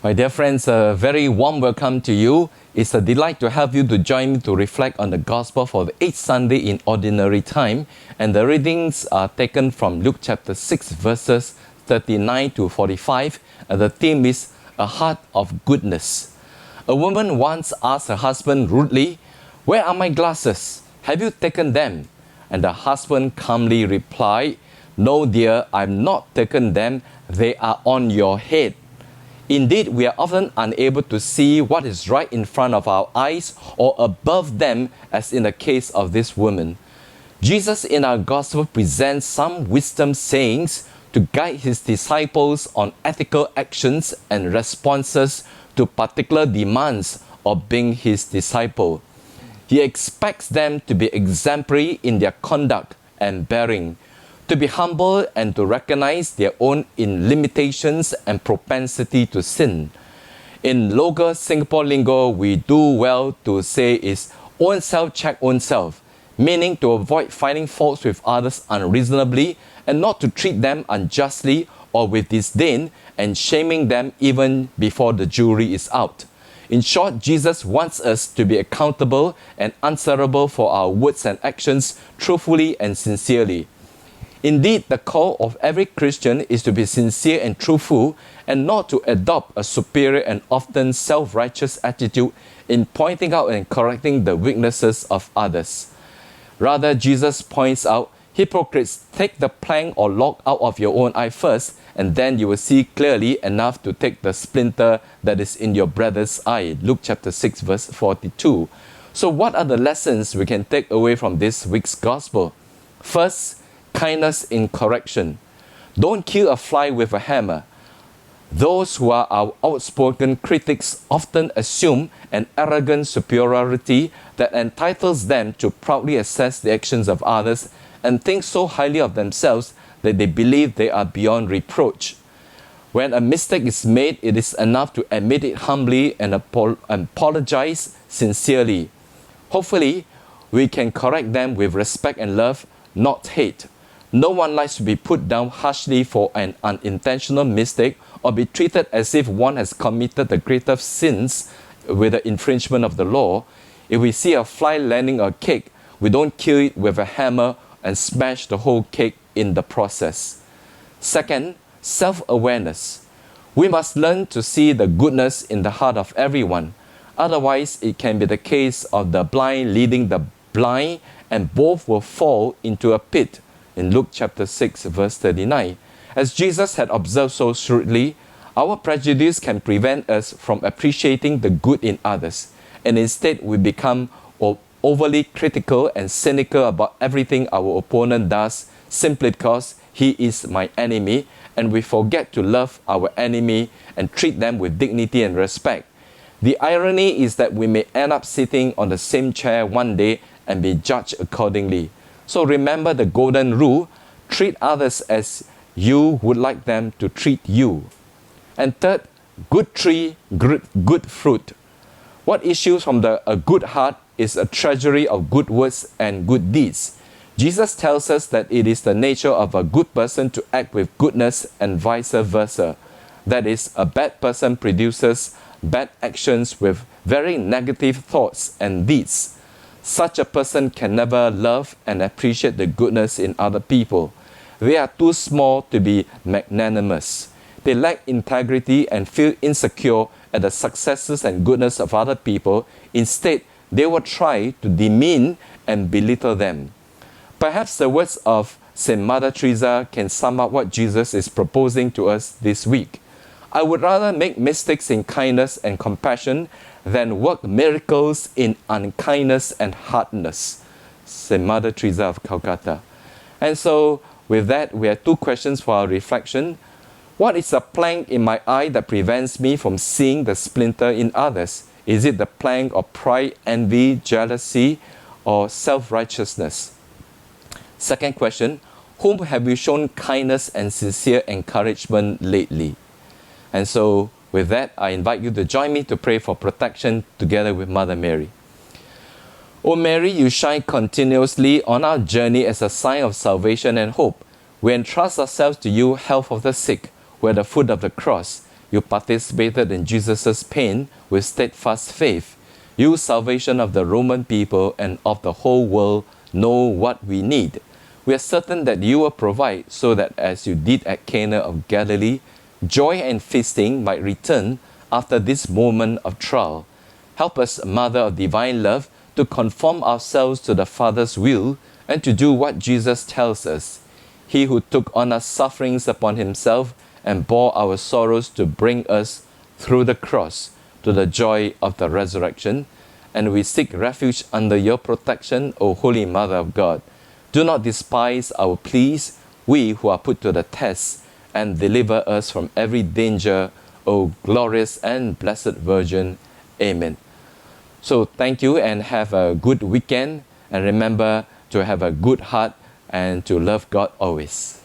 My dear friends, a very warm welcome to you. It's a delight to have you to join me to reflect on the Gospel for the 8th Sunday in Ordinary Time. And the readings are taken from Luke chapter 6, verses 39 to 45. And the theme is A Heart of Goodness. A woman once asked her husband rudely, "Where are my glasses? Have you taken them?" And the husband calmly replied, "No, dear, I've not taken them. They are on your head." Indeed, we are often unable to see what is right in front of our eyes or above them, as in the case of this woman. Jesus in our Gospel presents some wisdom sayings to guide his disciples on ethical actions and responses to particular demands of being his disciple. He expects them to be exemplary in their conduct and bearing, to be humble and to recognize their own limitations and propensity to sin. In local Singapore lingo, we do well to say is own self check own self, meaning to avoid finding faults with others unreasonably and not to treat them unjustly or with disdain and shaming them even before the jury is out. In short, Jesus wants us to be accountable and answerable for our words and actions truthfully and sincerely. Indeed, the call of every Christian is to be sincere and truthful and not to adopt a superior and often self-righteous attitude in pointing out and correcting the weaknesses of others. Rather, Jesus points out, "Hypocrites, take the plank or log out of your own eye first, and then you will see clearly enough to take the splinter that is in your brother's eye." Luke chapter 6, verse 42. So what are the lessons we can take away from this week's Gospel? First, kindness in correction. Don't kill a fly with a hammer. Those who are our outspoken critics often assume an arrogant superiority that entitles them to proudly assess the actions of others and think so highly of themselves that they believe they are beyond reproach. When a mistake is made, it is enough to admit it humbly and apologize sincerely. Hopefully, we can correct them with respect and love, not hate. No one likes to be put down harshly for an unintentional mistake or be treated as if one has committed the greatest sins with the infringement of the law. If we see a fly landing a cake, we don't kill it with a hammer and smash the whole cake in the process. Second, self-awareness. We must learn to see the goodness in the heart of everyone. Otherwise, it can be the case of the blind leading the blind, and both will fall into a pit. In Luke chapter 6, verse 39. As Jesus had observed so shrewdly, our prejudice can prevent us from appreciating the good in others, and instead we become overly critical and cynical about everything our opponent does simply because he is my enemy, and we forget to love our enemy and treat them with dignity and respect. The irony is that we may end up sitting on the same chair one day and be judged accordingly. So remember the golden rule, treat others as you would like them to treat you. And third, good tree, good fruit. What issues from a good heart is a treasury of good words and good deeds. Jesus tells us that it is the nature of a good person to act with goodness and vice versa. That is, a bad person produces bad actions with very negative thoughts and deeds. Such a person can never love and appreciate the goodness in other people. They are too small to be magnanimous. They lack integrity and feel insecure at the successes and goodness of other people. Instead, they will try to demean and belittle them. Perhaps the words of St. Mother Teresa can sum up what Jesus is proposing to us this week. I would rather make mistakes in kindness and compassion than work miracles in unkindness and hardness. St. Mother Teresa of Calcutta. And so, with that, we have two questions for our reflection. What is a plank in my eye that prevents me from seeing the splinter in others? Is it the plank of pride, envy, jealousy, or self-righteousness? Second question, whom have you shown kindness and sincere encouragement lately? And so, with that, I invite you to join me to pray for protection together with Mother Mary. O Mary, you shine continuously on our journey as a sign of salvation and hope. We entrust ourselves to you, health of the sick, who are at the foot of the cross. You participated in Jesus' pain with steadfast faith. You, salvation of the Roman people and of the whole world, know what we need. We are certain that you will provide so that as you did at Cana of Galilee, joy and feasting might return after this moment of trial. Help us, Mother of Divine Love, to conform ourselves to the Father's will and to do what Jesus tells us. He who took on our sufferings upon himself and bore our sorrows to bring us through the cross to the joy of the resurrection. And we seek refuge under your protection, O Holy Mother of God. Do not despise our pleas, we who are put to the test, and deliver us from every danger, O glorious and blessed Virgin. Amen. So thank you and have a good weekend. And remember to have a good heart and to love God always.